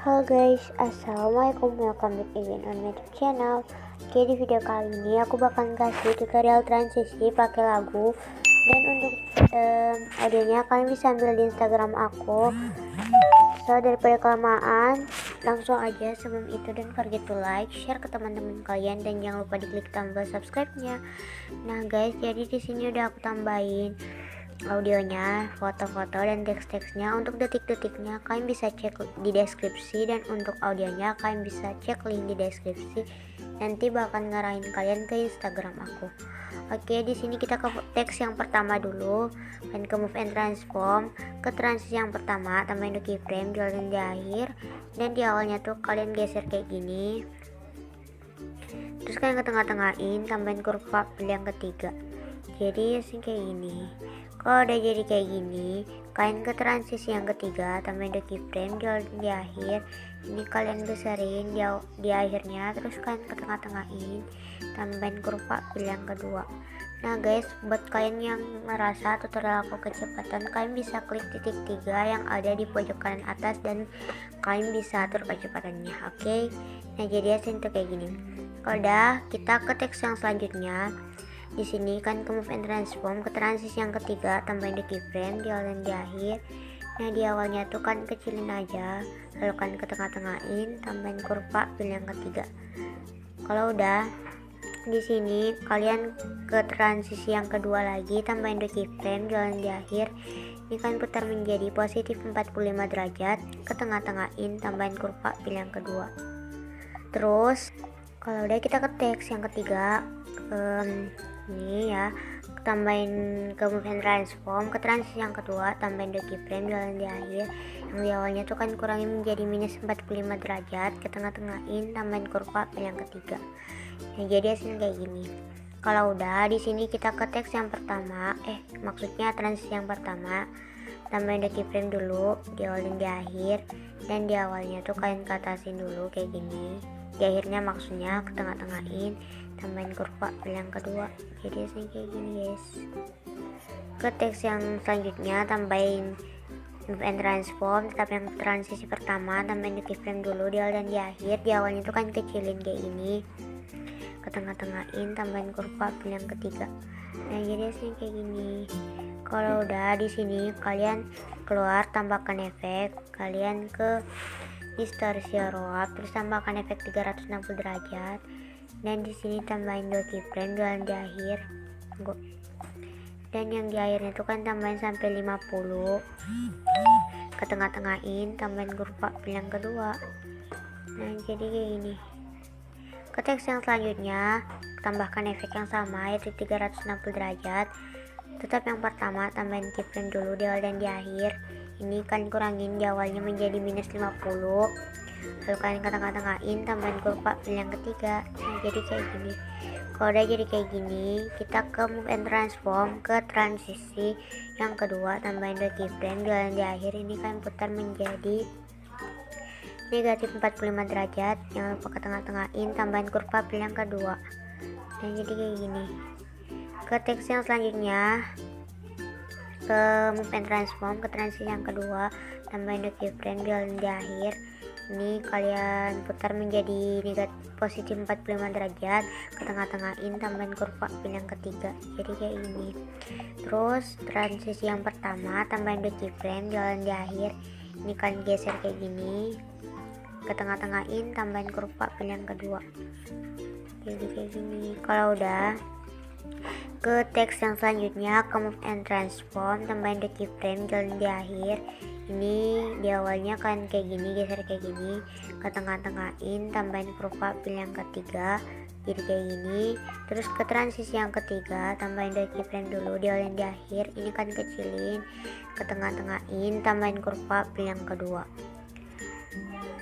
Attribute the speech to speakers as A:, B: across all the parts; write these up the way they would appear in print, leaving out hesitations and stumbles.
A: Halo guys, assalamualaikum, welcome back again on my YouTube channel. Oke, di video kali ini aku bakal kasih tutorial transisi pakai lagu. Dan untuk audionya kalian bisa ambil di Instagram aku. So daripada kelamaan, langsung aja. Sebelum itu don't forget to like, share ke teman-teman kalian, dan jangan lupa diklik tombol subscribe-nya. Nah guys, jadi di sini udah aku tambahin audionya, foto-foto, dan teks-teksnya. Untuk detik-detiknya kalian bisa cek di deskripsi, dan untuk audionya kalian bisa cek link di deskripsi. Nanti bakal ngarahin kalian ke Instagram aku. Oke, di sini kita ke teks yang pertama dulu, dan ke move and transform. Ke transisi yang pertama, tambahin the keyframe jalan di akhir, dan di awalnya tuh kalian geser kayak gini. Terus kalian ke tengah-tengahin, tambahin kurva pilih yang ketiga. Jadi sih kayak gini. Kalau udah jadi kayak gini, kalian ke transisi yang ketiga, tambahin the keyframe di akhir. Ini kalian besarin di akhirnya, terus kalian ke tengah-tengahin, tambahin kurva pilih yang kedua. Nah guys, buat kalian yang merasa tutorial aku kecepatan, kalian bisa klik titik 3 yang ada di pojok kanan atas, dan kalian bisa atur kecepatannya. Oke. Nah jadi hasilnya tuh kayak gini. Kalau udah, kita ke teks yang selanjutnya. Di sini kan ke move and transform, ke transisi yang ketiga, tambahin the keyframe di awal dan di akhir. Nah di awalnya tuh kan kecilin aja, lalu kan ke tengah-tengahin, tambahin kurva pilih yang ketiga. Kalau udah, di sini kalian ke transisi yang kedua lagi, tambahin the keyframe di awal dan di akhir. Ini kan putar menjadi positif 45 derajat, ke tengah-tengahin, tambahin kurva pilih yang kedua. Terus kalau udah, kita ke teks yang ketiga, ini ya, tambahin ke move and transform, ke transisi yang kedua, tambahin the keyframe jalan di akhir. Yang di awalnya tuh kan kurangin menjadi minus 45 derajat, ke tengah-tengahin, tambahin kurva pilih yang ketiga. Nah jadi hasilnya kayak gini. Kalau udah, di sini kita ke teks yang pertama, maksudnya transisi yang pertama, tambahin the keyframe dulu di awal dan di akhir. Dan di awalnya tuh kalian ke atasin dulu kayak gini, di akhirnya maksudnya ke tengah-tengahin, tambahin kurva pilih yang kedua. Jadi hasilnya kayak gini guys. Ke teks yang selanjutnya, tambahin move and transform, tetap yang transisi pertama, tambahin the keyframe dulu di awal dan di akhir. Di awalnya tuh kan kecilin kayak gini, ke tengah-tengahin, tambahin kurva pilih yang ketiga. Nah jadi hasilnya kayak gini. Kalau udah, di sini kalian keluar, tambahkan efek, kalian ke distorsi roll up, terus tambahkan efek 360 derajat, dan di sini tambahin dua keyframe jalan di akhir. Dan yang di akhirnya itu kan tambahin sampai 50, ke tengah-tengahin, tambahin kurva pilih yang kedua. Nah jadi kayak gini. Ke teks yang selanjutnya, tambahkan efek yang sama, yaitu 360 derajat. Tetap yang pertama, tambahin keyframe dulu di awal dan di akhir. Ini kan kurangin di awalnya menjadi minus 50, lalu kalian ke tengah-tengahin, tambahin kurva pilih yang ketiga. Nah jadi kayak gini. Kalau udah jadi kayak gini, kita ke move and transform, ke transisi yang kedua, tambahin the keyframe di awal dan di akhir. Ini kalian putar menjadi negatif 45 derajat, jangan lupa ke tengah-tengahin, tambahin kurva pilih yang kedua. Nah jadi kayak gini. Ke teks yang selanjutnya, ke move and transform, ke transisi yang kedua, tambahin the keyframe di awal dan di akhir. Ini kalian putar menjadi negatif positif 45 derajat, ke tengah-tengahin, tambahin kurva pilih yang ketiga. Jadi kayak gini. Terus transisi yang pertama, tambahin the keyframe di awal dan di akhir. Ini kalian geser kayak gini, ke tengah-tengahin, tambahin kurva pilih yang kedua. Jadi kayak gini. Kalau udah, Ke teks yang selanjutnya, ke move and transform, tambahin the keyframe, jalan di akhir. Ini di awalnya kan kayak gini, geser kayak gini, ke tengah-tengahin, tambahin kurva, pilih yang ketiga, jadi kayak gini. Terus ke transisi yang ketiga, tambahin the keyframe dulu, di awal yang di akhir, ini kan kecilin, ke tengah-tengahin, tambahin kurva, pilih yang kedua.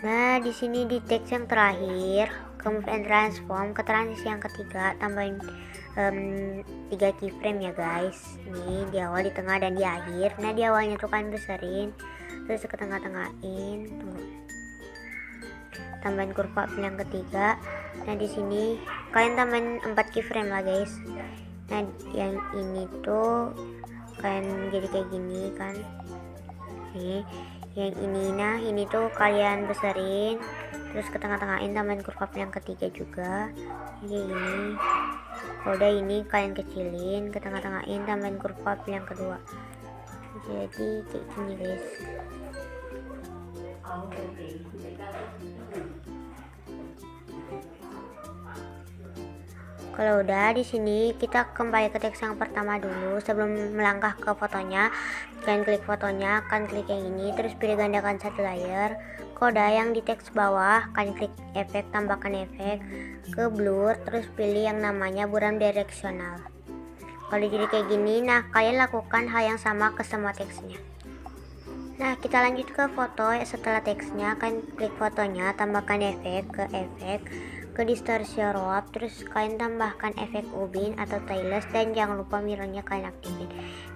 A: Nah, di sini di teks yang terakhir, ke move and transform, ke transisi yang ketiga, tambahin 3 keyframe ya guys. Ini di awal, di tengah, dan di akhir. Nah, di awalnya tuh kan beserin, terus ke tengah-tengahin, tambahin kurva, pilih yang ketiga. Nah, di sini kalian tambahin 4 keyframe lah guys. Nah, yang ini tuh kalian jadi kayak gini kan. Nih, yang ini, nah ini tuh kalian beserin, terus ke tengah-tengahin, tambahin kurva yang ketiga juga kayak gini. Kalau udah ini kalian kecilin, ke tengah-tengahin, tambahin kurva yang kedua, jadi kayak gini guys. Kalau udah, di sini kita kembali ke teks yang pertama dulu. Sebelum melangkah ke fotonya, kalian klik fotonya, kalian klik yang ini, terus pilih gandakan satu layer. Kalau udah, yang di teks bawah, kalian klik efek, tambahkan efek, ke blur, terus pilih yang namanya buram direksional. Kalau jadi kayak gini, nah kalian lakukan hal yang sama ke semua teksnya. Nah, kita lanjut ke foto. Setelah teksnya, kalian klik fotonya, tambahkan efek, ke distortion rope, terus kalian tambahkan efek ubin atau tailless, dan jangan lupa mirrornya kalian aktifin.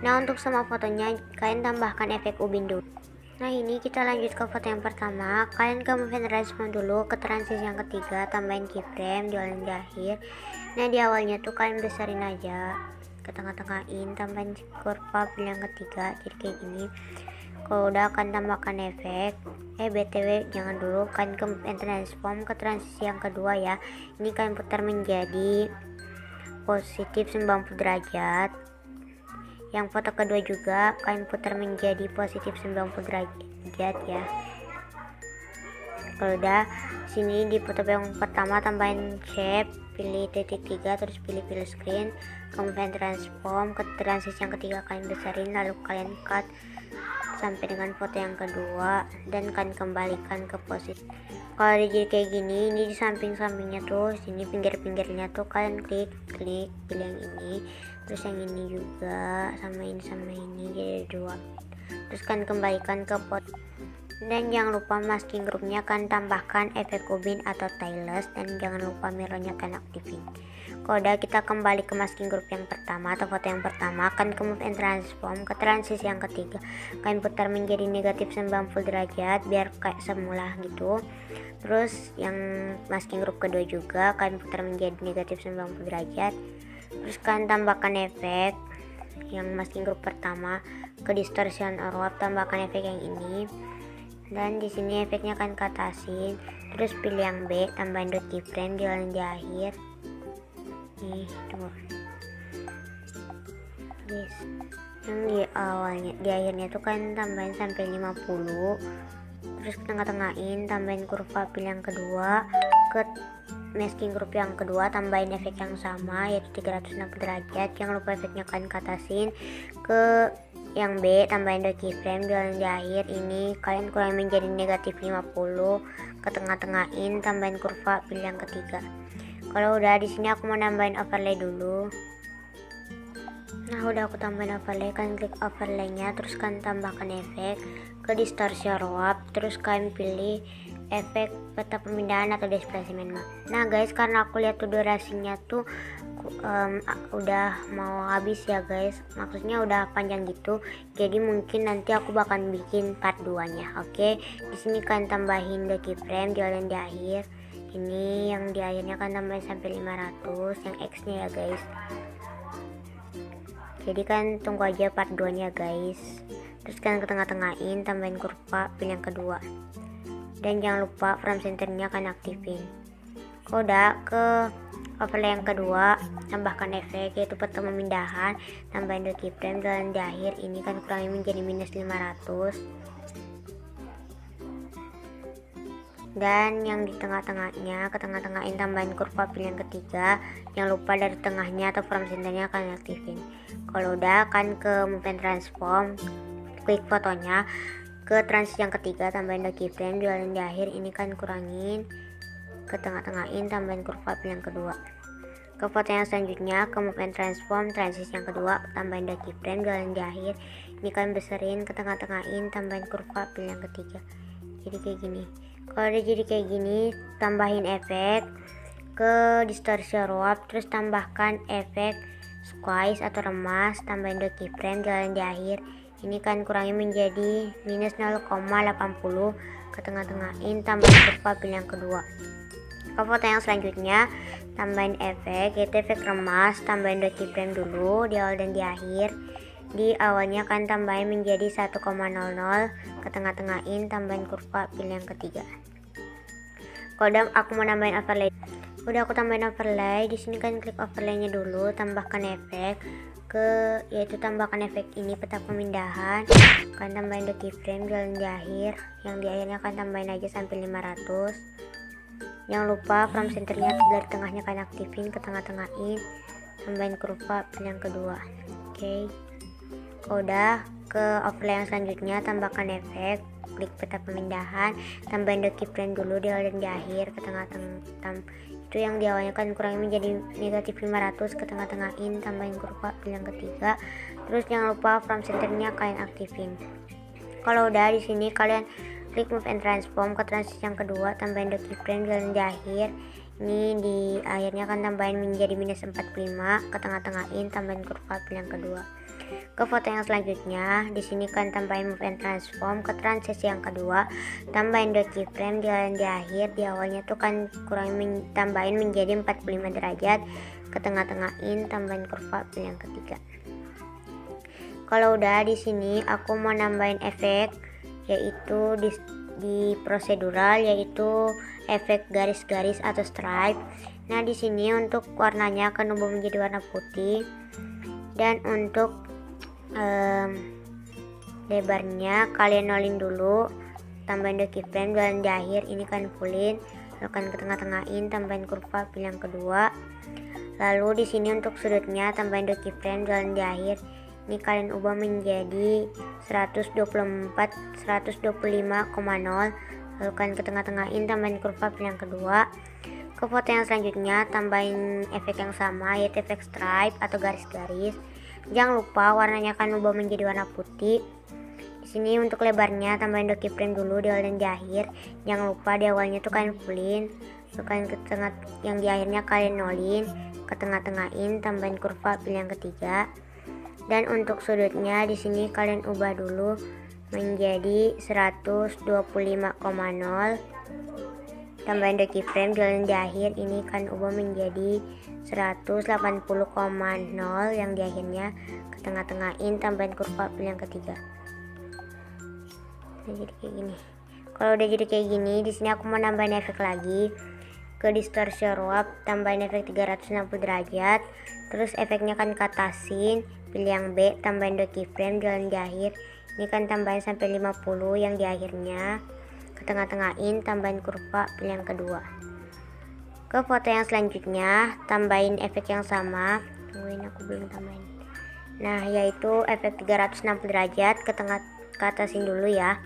A: Nah, untuk semua fotonya kalian tambahkan efek ubin dulu. Nah, ini kita lanjut ke foto yang pertama. Kalian ke move and transform dulu, ke transisi yang ketiga, tambahin keyframe, jualan di akhir. Nah, di awalnya tuh kalian besarin aja, ke tengah-tengahin, tambahin kurva yang ketiga, jadi kayak gini. Kalau udah, akan tambahkan efek. BTW jangan dulu, kan ke move and transform, ke transisi yang kedua ya. Ini kalian putar menjadi positif 90 derajat. Yang foto kedua juga kalian putar menjadi positif 90 derajat ya. Kalau udah, sini di foto yang pertama tambahin shape, pilih titik 3, terus pilih screen, kemudian transform, ke transisi yang ketiga kalian besarin, lalu kalian cut sampai dengan foto yang kedua, dan kalian kembalikan ke posisi. Kalau jadi kayak gini, ini di samping-sampingnya tuh, sini pinggir-pinggirnya tuh kalian klik pilih yang ini, terus yang ini juga, sama ini jadi dua, terus kalian kembalikan ke foto. Dan jangan lupa masking groupnya kan tambahkan efek ubin atau tailless, dan jangan lupa mirrornya kan aktifin. Kalau udah, kita kembali ke masking group yang pertama atau foto yang pertama, kan ke move and transform, ke transisi yang ketiga kalian putar menjadi negatif 90 derajat biar kayak semula gitu. Terus yang masking group kedua juga kalian putar menjadi negatif 90 derajat, terus kalian tambahkan efek yang masking group pertama, ke distortion or warp, tambahkan efek yang ini. Dan di sini efeknya akan katasin, terus pilih yang B, tambahin dot keyframe, jalan di akhir. Nih tuh guys, yang di awalnya, di akhirnya tuh kan tambahin sampai 50, terus tengah-tengahin, tambahin kurva pilih yang kedua, ke masking group yang kedua tambahin efek yang sama yaitu 360 derajat. Jangan lupa efeknya kalian katasin. Ke yang B, tambahin dot keyframe, jalan di akhir, ini kalian kurang menjadi negatif 50, ke tengah-tengahin, tambahin kurva pilih yang ketiga. Kalau udah, di sini aku mau nambahin overlay dulu. Nah, udah aku tambahin overlay, kalian klik overlaynya, terus kalian tambahkan efek, ke distortion rope, terus kalian pilih efek peta pemindahan atau displacement. Nah guys, karena aku lihat tuh durasinya tuh udah mau habis ya guys, maksudnya udah panjang gitu, jadi mungkin nanti aku bakal bikin part 2 nya. Oke, di sini kalian tambahin the keyframe, jalan di akhir. Ini yang di akhirnya kan tambahin sampai 500 yang X nya ya guys. Jadi kan tunggu aja part 2 nya guys. Terus kalian ke tengah-tengahin, tambahin kurva pilih yang kedua, dan jangan lupa frame centernya kan aktifin. Udah, ke overlay yang kedua tambahkan efek yaitu peta pemindahan, tambahin the keyframe, jalan di akhir. Ini kan kurangnya menjadi minus 500. Dan yang di tengah-tengahnya, ke tengah-tengahin tambahin kurva pilih yang ketiga. Jangan lupa dari tengahnya atau from centernya kalian aktifin. Kalau udah, akan ke move and transform, klik fotonya, ke transit yang ketiga, tambahin the keyframe, jualin di akhir. Ini kan kurangin, ke tengah-tengahin, tambahin kurva pilih yang kedua. Ke foto yang selanjutnya, ke move and transform, transit yang kedua, tambahin the keyframe, jualin di akhir. Ini kan beserin, ke tengah-tengahin, tambahin kurva pilih yang ketiga. Jadi kayak gini. Kalau udah jadi kayak gini, tambahin efek ke distortion warp, terus tambahkan efek squeeze atau remas, tambahin the keyframe, jalan di akhir. Ini kan kurangi menjadi minus 0,80, ke tengah-tengahin, tambahin kurva pilih yang kedua. Ke foto yang selanjutnya, tambahin efek, yaitu efek remas, tambahin the keyframe dulu di awal dan di akhir. Di awalnya kan tambahin menjadi 1,00, ke tengah-tengahin, tambahin kurva pilih yang ketiga. Kalau udah aku mau nambahin overlay, udah aku tambahin overlay. Di sini kan klik overlaynya dulu, tambahkan efek, yaitu tambahkan efek ini peta pemindahan, kan tambahin the keyframe, jalan di akhir. Yang di akhirnya kan tambahin aja sampai 500. Jangan lupa from centernya dari tengahnya kan aktifin, ke tengah-tengahin, tambahin kurva pilih yang kedua. Oke. Kalau udah, ke overlay yang selanjutnya, tambahkan efek, klik peta pemindahan, tambahin the keyframe dulu di awal dan di akhir, ke tengah-tengah. Itu yang di awalnya kan kurangi menjadi negatif 500, ke tengah-tengahin, tambahin kurva pilih yang ketiga. Terus jangan lupa from centernya kalian aktifin. Kalau udah, di sini kalian klik move and transform, ke transit yang kedua, tambahin the keyframe, jalan di akhir. Ini di akhirnya kan tambahin menjadi minus 45, ke tengah-tengahin, tambahin kurva pilih yang kedua. Ke foto yang selanjutnya, di sini kan tambahin move and transform, ke transisi yang kedua, tambahin the keyframe, jalan di akhir. Di awalnya tuh kan tambahin menjadi 45 derajat, ke tengah-tengahin, tambahin kurva pilih yang ketiga. Kalau udah, di sini aku mau nambahin efek, yaitu di prosedural, yaitu efek garis-garis atau stripe. Nah, di sini untuk warnanya akan ubah menjadi warna putih, dan untuk lebarnya kalian nolin dulu, tambahin the keyframe, jalan di akhir. Ini kan fullin, lalu kan ke tengah-tengahin, tambahin kurva pilih yang kedua. Lalu di sini untuk sudutnya, tambahin the keyframe, jalan di akhir. Ini kalian ubah menjadi 125,0, lalu kan ke tengah-tengahin, tambahin kurva pilih yang kedua. Ke foto yang selanjutnya, tambahin efek yang sama, yaitu efek stripe atau garis-garis. Jangan lupa warnanya akan ubah menjadi warna putih. Di sini untuk lebarnya, tambahin the keyframe dulu di awal dan di akhir. Jangan lupa di awalnya tuh kalian fullin, lalu ke tengah, yang di akhirnya kalian nolin, ke tengah-tengahin, tambahin kurva pilih yang ketiga. Dan untuk sudutnya di sini kalian ubah dulu menjadi 125,0, tambahin the keyframe, jalan di akhir. Ini kan ubah menjadi 180,0 yang di akhirnya, ke tengah-tengahin, tambahin kurva pilih yang ketiga. Nah, jadi kayak gini. Kalau udah jadi kayak gini, di sini aku mau nambahin efek lagi, ke distortion warp, tambahin efek 360 derajat. Terus efeknya kan katasin, pilih yang B, tambahin the keyframe, jalan di akhir. Ini kan tambahin sampai 50 yang di akhirnya, ke tengah-tengahin, tambahin kurva pilih yang kedua. Ke foto yang selanjutnya, tambahin efek yang sama. Tungguin, aku belum tambahin. Nah, yaitu efek 360 derajat, ke atasin dulu ya.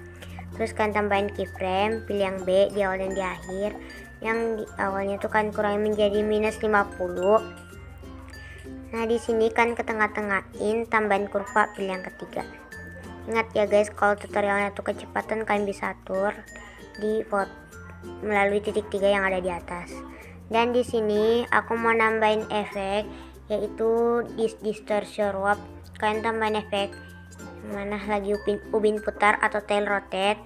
A: Terus kan tambahin keyframe, pilih yang B di awal dan di akhir. Yang di awalnya tuh kan kurangi menjadi minus 50. Nah, di sini kan ke tengah-tengahin, tambahin kurva pilih yang ketiga. Ingat ya guys, kalau tutorialnya tuh kecepatan kalian bisa atur di melalui titik 3 yang ada di atas. Dan di sini aku mau nambahin efek, yaitu distortion warp. Kalian tambahin efek mana lagi ubin putar atau tail rotate.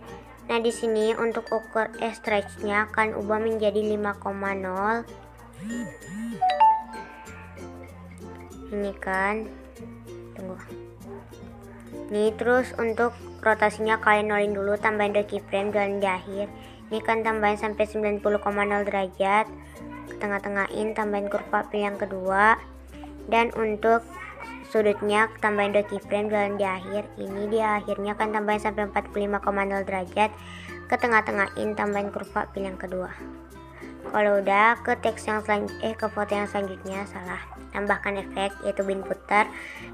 A: Nah, di sini untuk ukur stretch-nya akan ubah menjadi 5,0. Ini kan, tunggu. Nih, terus untuk rotasinya kalian nolin dulu, tambahin the keyframe, jalan di akhir. Ini kan tambahin sampai 90,0 derajat, ke tengah-tengahin, tambahin kurva pilih yang kedua. Dan untuk sudutnya tambahin the keyframe, jalan di akhir. Ini di akhirnya kan tambahin sampai 45,0 derajat, ke tengah-tengahin, tambahin kurva, pilih yang kedua. Kalau udah, ke teks yang ke foto yang selanjutnya, tambahkan efek yaitu bin putar,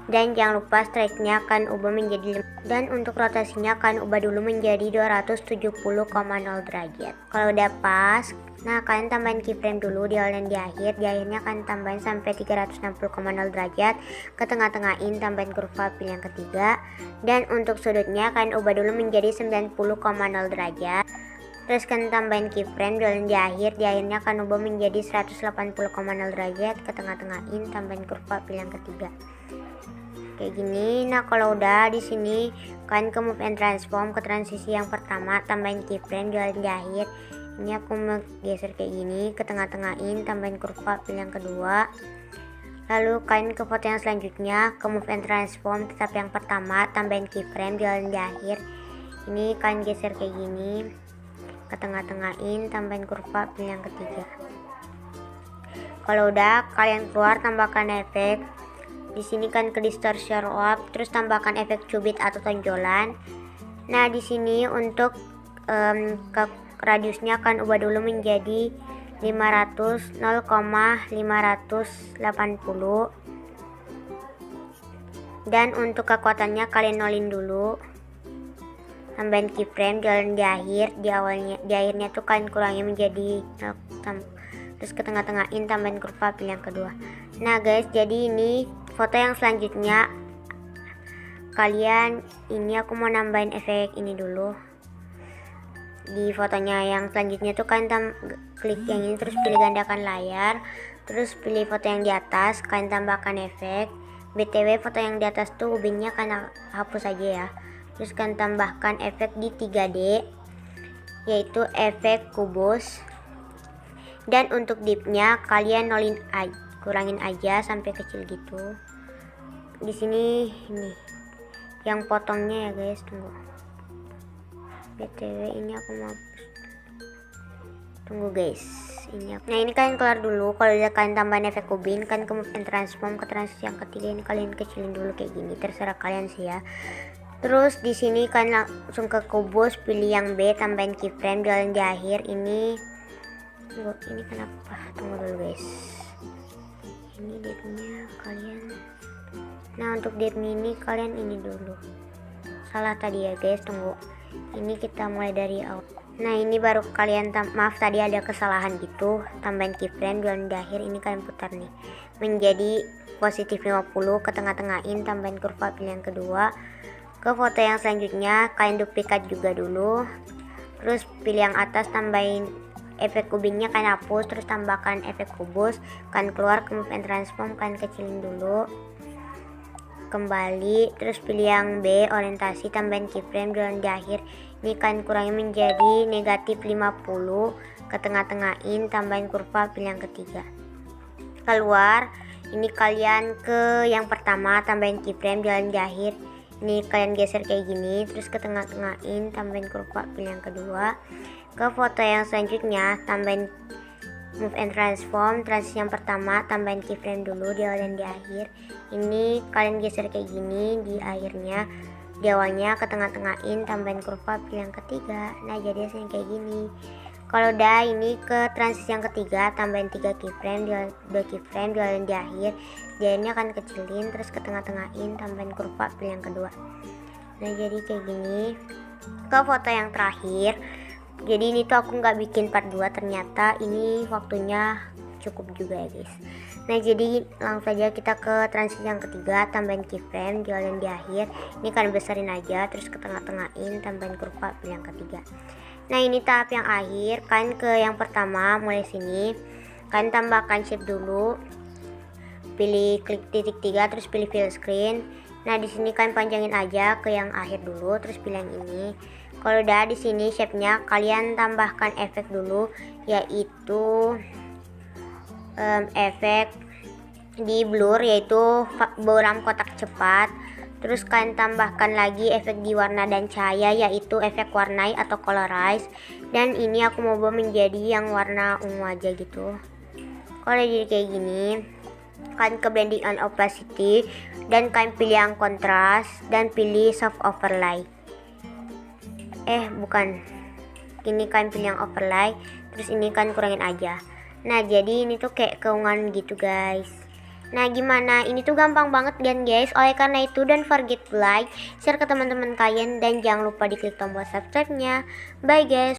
A: dan jangan lupa strike-nya akan ubah menjadi, dan untuk rotasinya akan ubah dulu menjadi 270,0 derajat. Kalau udah pas, nah kalian tambahin keyframe dulu di awal dan di akhir. Di akhirnya kalian tambahin sampai 360,0 derajat, ke tengah-tengahin, tambahin kurva, pilih yang ketiga, dan untuk sudutnya kalian ubah dulu menjadi 90,0 derajat. Terus kan tambahin keyframe dan di akhirnya akan ubah menjadi 180,0 derajat, ke tengah-tengahin, tambahin kurva, pilih yang ketiga. Kayak gini. Nah kalau udah di sini kalian ke move and transform, ke transisi yang pertama, tambahin keyframe dan di akhir. Ini aku mau geser kayak gini, ke tengah-tengahin, tambahin kurva, pilih yang kedua. Lalu kalian ke foto yang selanjutnya, ke move and transform, tetap yang pertama, tambahin keyframe dan di akhir. Ini kalian geser kayak gini, ke tengah-tengahin, tambahin kurva, pilih yang ketiga. Kalau udah, kalian keluar, tambahkan efek. Di sini kan ke distortion up, terus tambahkan efek cubit atau tonjolan. Nah di sini untuk ke radiusnya akan ubah dulu menjadi 500 0,580, dan untuk kekuatannya kalian nolin dulu. Tambahin keyframe dan di akhirnya tuh kalian kurangi menjadi terus ke tengah-tengahin, tambahin kurva, pilih yang kedua. Nah guys, jadi ini foto yang selanjutnya. Ini aku mau nambahin efek ini dulu. Di fotonya yang selanjutnya tuh kalian klik yang ini, terus pilih gandakan layar, terus pilih foto yang di atas, kalian tambahkan efek. BTW foto yang di atas tuh ubinnya kalian hapus aja ya. Terus kalian tambahkan efek di 3D yaitu efek kubus, dan untuk dipnya kalian kurangin aja sampai kecil gitu. Di sini ini yang potongnya ya guys, tunggu. BTW ini aku mau tunggu guys. Nah ini kalian keluar dulu. Kalau udah kalian tambahin efek ubin, kan kemudian transform ke transisi yang ketiga, ini kalian kecilin dulu kayak gini, terserah kalian sih ya. Terus di sini kalian langsung ke kubus, pilih yang B, tambahin keyframe dan di akhir. Ini kenapa? Tunggu dulu guys. Ini depthnya kalian. Nah untuk depthnya ini kalian ini dulu. Salah tadi ya guys, tunggu. Ini kita mulai dari awal. Nah ini baru kalian maaf tadi ada kesalahan gitu. Tambahin keyframe dan di akhir, ini kalian putar nih menjadi positif 50, ke tengah-tengahin, tambahin kurva, pilih yang kedua. Ke foto yang selanjutnya kalian duplikat juga dulu, terus pilih yang atas, tambahin efek kubingnya kalian hapus, terus tambahkan efek kubus, kalian keluar ke move and transform, kalian kecilin dulu, kembali, terus pilih yang B, orientasi, tambahin keyframe dan di akhir. Ini kalian kurangi menjadi negatif 50, ke tengah-tengahin, tambahin kurva, pilih yang ketiga. Keluar, ini kalian ke yang pertama, tambahin keyframe dan di akhir. Ini kalian geser kayak gini, terus ke tengah-tengahin, tambahin kurva, pilih yang kedua. Ke foto yang selanjutnya, tambahin move and transform, transisi yang pertama, tambahin keyframe dulu di awal dan di akhir. Ini kalian geser kayak gini, di akhirnya, di awalnya ke tengah-tengahin, tambahin kurva, pilih yang ketiga. Nah jadi hasilnya kayak gini. Kalau udah, ini ke transisi yang ketiga, tambahin 3 keyframe, 2 keyframe di awal dan di akhir. Jadinya akan kecilin, terus ke tengah-tengahin, tambahin kurva, pilih yang kedua. Nah jadi kayak gini. Ke foto yang terakhir, jadi ini tuh aku nggak bikin part 2, ternyata ini waktunya cukup juga ya guys. Nah jadi langsung saja kita ke transisi yang ketiga, tambahin keyframe di awal dan di akhir. Ini kalian besarin aja, terus ke tengah-tengahin, tambahin kurva, pilih yang ketiga. Nah ini tahap yang akhir. Kalian ke yang pertama, mulai sini kalian tambahkan shape dulu, pilih klik titik 3, terus pilih fill screen. Nah di sini kalian panjangin aja ke yang akhir dulu, terus pilih yang ini. Kalau udah di sini shape-nya kalian tambahkan efek dulu, yaitu efek di blur, yaitu buram kotak cepat. Terus kalian tambahkan lagi efek di warna dan cahaya, yaitu efek warnai atau colorize. Dan ini aku mau ubah menjadi yang warna ungu aja gitu. Kalau jadi kayak gini, kalian ke blending and opacity, dan kalian pilih yang kontras dan pilih soft overlay. Bukan, ini kalian pilih yang overlay, terus ini kalian kurangin aja. Nah jadi ini tuh kayak keungan gitu guys. Nah gimana, ini tuh gampang banget kan guys. Oleh karena itu don't forget to like, share ke teman-teman kalian, dan jangan lupa diklik tombol subscribe nya. Bye guys.